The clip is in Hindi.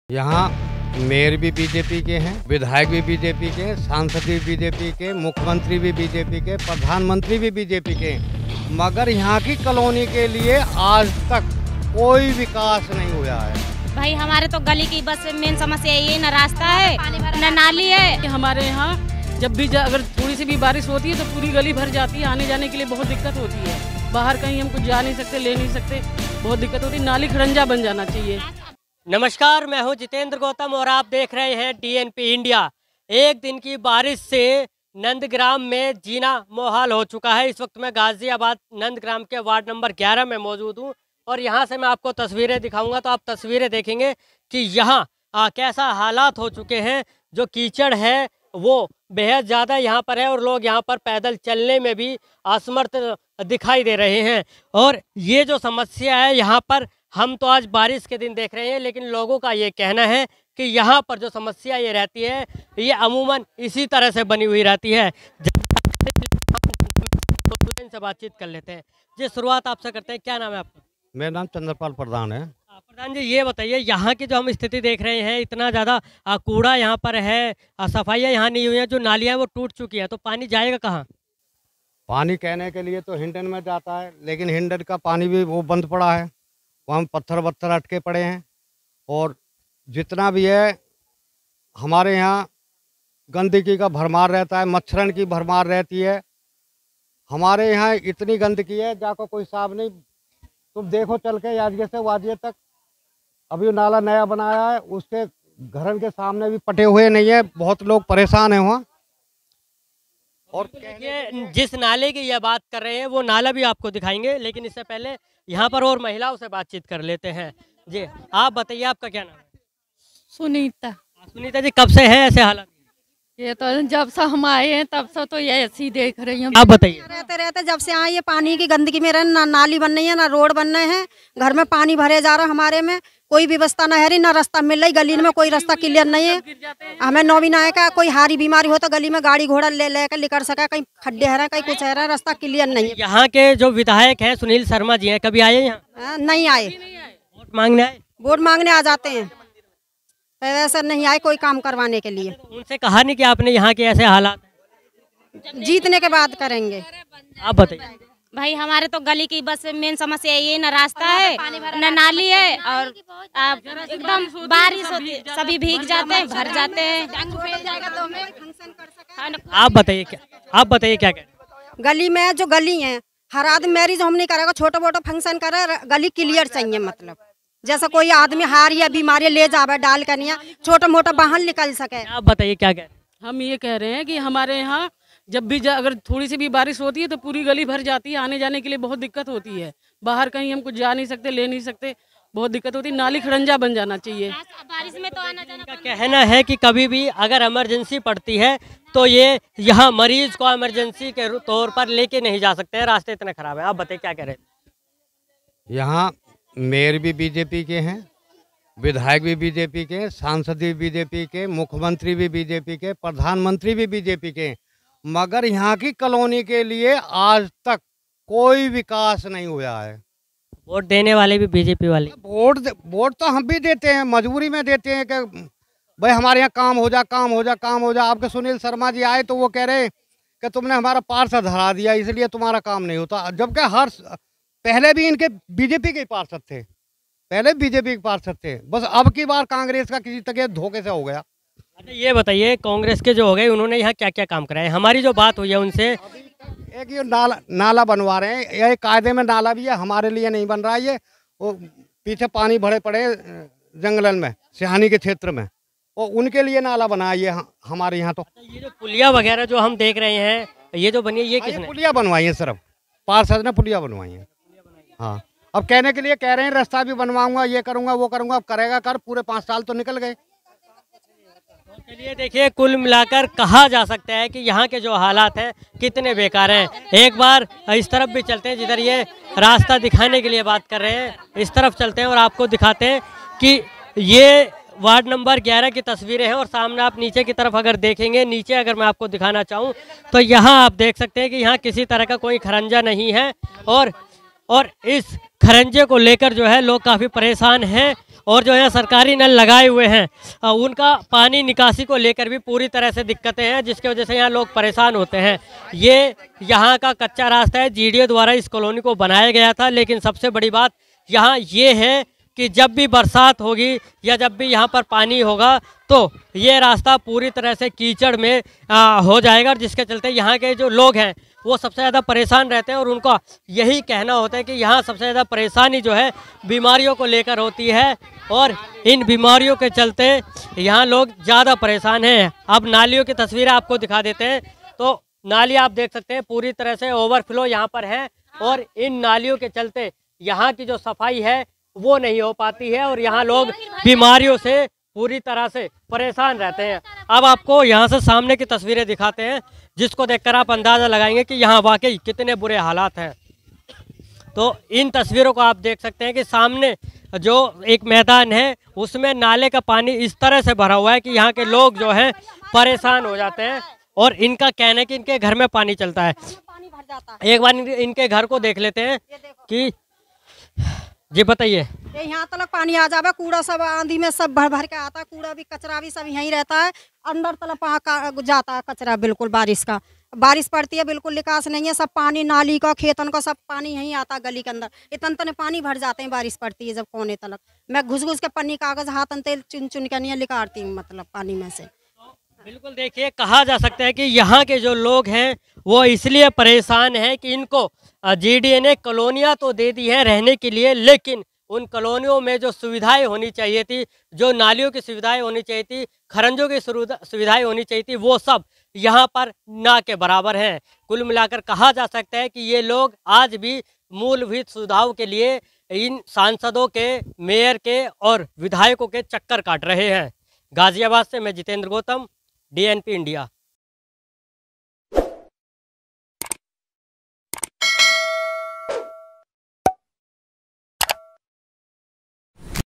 यहाँ मेयर भी बीजेपी के हैं, विधायक भी बीजेपी के, सांसद भी बीजेपी के, मुख्यमंत्री भी बीजेपी के, प्रधानमंत्री भी बीजेपी के, मगर यहाँ की कॉलोनी के लिए आज तक कोई विकास नहीं हुआ है। भाई हमारे तो गली की बस मेन समस्या यही है, न रास्ता है न नाली है। हमारे यहाँ जब भी अगर थोड़ी सी भी बारिश होती है तो पूरी गली भर जाती है, आने जाने के लिए बहुत दिक्कत होती है। बाहर कहीं हम कुछ जा नहीं सकते, ले नहीं सकते, बहुत दिक्कत होती है। नाली खड़ंजा बन जाना चाहिए। नमस्कार, मैं हूं जितेंद्र गौतम और आप देख रहे हैं डीएनपी इंडिया। एक दिन की बारिश से नंदग्राम में जीना मुहाल हो चुका है। इस वक्त मैं गाजियाबाद नंदग्राम के वार्ड नंबर 11 में मौजूद हूं और यहां से मैं आपको तस्वीरें दिखाऊंगा तो आप तस्वीरें देखेंगे कि यहां कैसा हालात हो चुके हैं। जो कीचड़ है वो बेहद ज़्यादा यहाँ पर है और लोग यहाँ पर पैदल चलने में भी असमर्थ दिखाई दे रहे हैं। और ये जो समस्या है यहाँ पर, हम तो आज बारिश के दिन देख रहे हैं, लेकिन लोगों का ये कहना है कि यहाँ पर जो समस्या ये रहती है ये अमूमन इसी तरह से बनी हुई रहती है। इनसे बातचीत कर लेते हैं। जी, शुरुआत आपसे करते हैं। क्या नाम है आपका? मेरा नाम चंद्रपाल प्रधान है। प्रधान जी, ये बताइए, यहाँ की जो हम स्थिति देख रहे हैं, इतना ज़्यादा कूड़ा यहाँ पर है, सफाइयाँ यहाँ नहीं हुई हैं, जो नालियाँ वो टूट चुकी है, तो पानी जाएगा कहाँ? पानी कहने के लिए तो हिंडन में जाता है, लेकिन हिंडन का पानी भी वो बंद पड़ा है, वहाँ पत्थर वत्थर अटके पड़े हैं। और जितना भी है हमारे यहाँ गंदगी का भरमार रहता है, मच्छरन की भरमार रहती है। हमारे यहाँ इतनी गंदगी है जाको कोई हिसाब नहीं। तुम देखो चल के यादगिर से वादिये तक, अभी नाला नया बनाया है, उसके घर के सामने भी पटे हुए नहीं है, बहुत लोग परेशान हैं वहाँ। और ये जिस नाले की यह बात कर रहे हैं वो नाला भी आपको दिखाएंगे, लेकिन इससे पहले यहाँ पर और महिलाओं से बातचीत कर लेते हैं। जी, आप बताइए, आपका क्या नाम है? सुनीता। सुनीता जी, कब से है ऐसे हालात? ये तो जब से हम आए हैं तब से तो ये ऐसी देख रही हूँ। आप बताइए। रहते जब से आए ये पानी की गंदगी में ना नाली बन रही है, ना रोड बन रहे हैं, घर में पानी भरे जा रहा। हमारे में कोई व्यवस्था ना है रही, ना रास्ता मिल रही, गली में कोई रास्ता क्लियर नहीं है। हमें नौवीना है का कोई हारी बीमारी हो तो गली में गाड़ी घोड़ा ले लेकर निकल सके, कहीं खड्डे है कहीं कुछ है, रास्ता क्लियर नहीं है। यहाँ के जो विधायक हैं सुनील शर्मा जी हैं, कभी आए यहाँ? नहीं आए। वोट मांगने आए? वोट मांगने आ जाते हैं, ऐसा नहीं आए कोई काम करवाने के लिए। उनसे कहा नहीं कि आपने यहाँ के ऐसे हालात? जीतने के बाद करेंगे। आप बताइए। भाई हमारे तो गली की बस मेन समस्या यही है, न रास्ता है न नाली है, और एकदम बारिश होती है सभी भीग जाते हैं, भर जाते हैं। आप बताइए क्या कह रहे हैं? गली में जो गली है, हर आदमी मैरिज हम नहीं करेगा, छोटा मोटा फंक्शन करे, गली क्लियर चाहिए। मतलब जैसा कोई आदमी हार या बीमारी ले जावे डाल कर छोटा मोटा वाहन निकल सके। आप बताइए क्या कह रहे हैं? हम ये कह रहे हैं कि हमारे यहाँ जब भी अगर थोड़ी सी भी बारिश होती है तो पूरी गली भर जाती है, आने जाने के लिए बहुत दिक्कत होती है। बाहर कहीं हम कुछ जा नहीं सकते, ले नहीं सकते, बहुत दिक्कत होती है। नाली खड़ंजा बन जाना चाहिए। बारिश में तो आना जाना। का कहना है कि कभी भी अगर इमरजेंसी पड़ती है तो ये यहाँ मरीज को इमरजेंसी के तौर पर लेके नहीं जा सकते हैं, रास्ते इतने खराब है। आप बताइए क्या कह रहे हैं? यहाँ मेयर भी बीजेपी के हैं, विधायक भी बीजेपी के, सांसद भी बीजेपी के, मुख्यमंत्री भी बीजेपी के, प्रधानमंत्री भी बीजेपी के, मगर यहाँ की कॉलोनी के लिए आज तक कोई विकास नहीं हुआ है। वोट देने वाले भी बीजेपी वाले? वोट तो हम भी देते हैं, मजबूरी में देते हैं कि भाई हमारे यहाँ काम हो जा। आपके सुनील शर्मा जी आए तो वो कह रहे कि तुमने हमारा पार्षद हरा दिया इसलिए तुम्हारा काम नहीं होता, जबकि पहले भी इनके बीजेपी के पार्षद थे, बस अब की बार कांग्रेस का किसी तरह धोखे से हो गया। अच्छा, ये बताइए, कांग्रेस के जो हो गए उन्होंने यहाँ क्या क्या काम कराए? हमारी जो बात हुई है उनसे, एक ये नाला बनवा रहे हैं, ये कायदे में नाला भी है, हमारे लिए नहीं बन रहा है। ये वो पीछे पानी भरे पड़े जंगलन में, सिहानी के क्षेत्र में, वो उनके लिए नाला बनाया है हमारे यहाँ। तो ये जो पुलिया वगैरह जो हम देख रहे हैं, ये जो बनी है, ये किसने? पुलिया बनवाई है, सिर्फ पार्षद ने पुलिया बनवाई है। हाँ, अब कहने के लिए कह रहे हैं रास्ता भी बनवाऊंगा, ये करूंगा वो करूंगा। अब करेगा कर, पूरे 5 साल तो निकल गए। चलिए देखिए, कुल मिलाकर कहा जा सकता है कि यहाँ के जो हालात हैं कितने बेकार हैं। एक बार इस तरफ भी चलते हैं, जिधर ये रास्ता दिखाने के लिए बात कर रहे हैं, इस तरफ चलते हैं और आपको दिखाते हैं कि ये वार्ड नंबर 11 की तस्वीरें हैं। और सामने आप नीचे की तरफ अगर देखेंगे, नीचे अगर मैं आपको दिखाना चाहूँ तो यहाँ आप देख सकते हैं कि यहाँ किसी तरह का कोई खरंजा नहीं है और इस खरंजे को लेकर जो है लोग काफ़ी परेशान हैं। और जो है सरकारी नल लगाए हुए हैं उनका पानी निकासी को लेकर भी पूरी तरह से दिक्कतें हैं, जिसकी वजह से यहाँ लोग परेशान होते हैं। ये यहाँ का कच्चा रास्ता है, जीडीए द्वारा इस कॉलोनी को बनाया गया था, लेकिन सबसे बड़ी बात यहाँ ये है कि जब भी बरसात होगी या जब भी यहाँ पर पानी होगा तो ये रास्ता पूरी तरह से कीचड़ में हो जाएगा, जिसके चलते यहाँ के जो लोग हैं वो सबसे ज़्यादा परेशान रहते हैं। और उनका यही कहना होता है कि यहाँ सबसे ज़्यादा परेशानी जो है बीमारियों को लेकर होती है, और इन बीमारियों के चलते यहाँ लोग ज़्यादा परेशान हैं। अब नालियों की तस्वीरें आपको दिखा देते हैं। तो नाली आप देख सकते हैं पूरी तरह से ओवरफ्लो यहाँ पर है, और इन नालियों के चलते यहाँ की जो सफाई है वो नहीं हो पाती है, और यहाँ लोग बीमारियों से पूरी तरह से परेशान रहते हैं। अब आपको यहाँ से सामने की तस्वीरें दिखाते हैं, जिसको देखकर आप अंदाज़ा लगाएंगे कि यहाँ वाकई कितने बुरे हालात हैं। तो इन तस्वीरों को आप देख सकते हैं कि सामने जो एक मैदान है उसमें नाले का पानी इस तरह से भरा हुआ है कि यहाँ के लोग जो हैं परेशान हो जाते हैं, और इनका कहना है कि इनके घर में पानी चलता है। पानी भर जाता है। एक बार इनके घर को देख लेते हैं कि जी बताइए। ये यहाँ तक पानी आ जावे, कूड़ा सब आंधी में सब भर भर के आता है, कूड़ा भी कचरा भी सब यहीं रहता है, अंदर तलप वहाँ जाता है कचरा। बिल्कुल बारिश का, बारिश पड़ती है बिल्कुल निकास नहीं है, सब पानी नाली का खेतन का सब पानी यहीं आता है गली के अंदर। इतने पानी भर जाते हैं बारिश पड़ती है जब कोने तलक। मैं घुस घुस के पन्नी कागज हाथ तेल चुन चुन के नहीं निकालती हूँ, मतलब पानी में से। बिल्कुल देखिए, कहा जा सकता है कि यहाँ के जो लोग हैं वो इसलिए परेशान हैं कि इनको जीडीए ने कॉलोनियाँ तो दे दी है रहने के लिए, लेकिन उन कॉलोनियों में जो सुविधाएं होनी चाहिए थी, जो नालियों की सुविधाएं होनी चाहिए थी, खरंजों की सुविधाएं होनी चाहिए थी, वो सब यहाँ पर ना के बराबर हैं। कुल मिलाकर कहा जा सकता है कि ये लोग आज भी मूलभूत सुविधाओं के लिए इन सांसदों के, मेयर के और विधायकों के चक्कर काट रहे हैं। गाजियाबाद से मैं जितेंद्र गौतम, DNP इंडिया।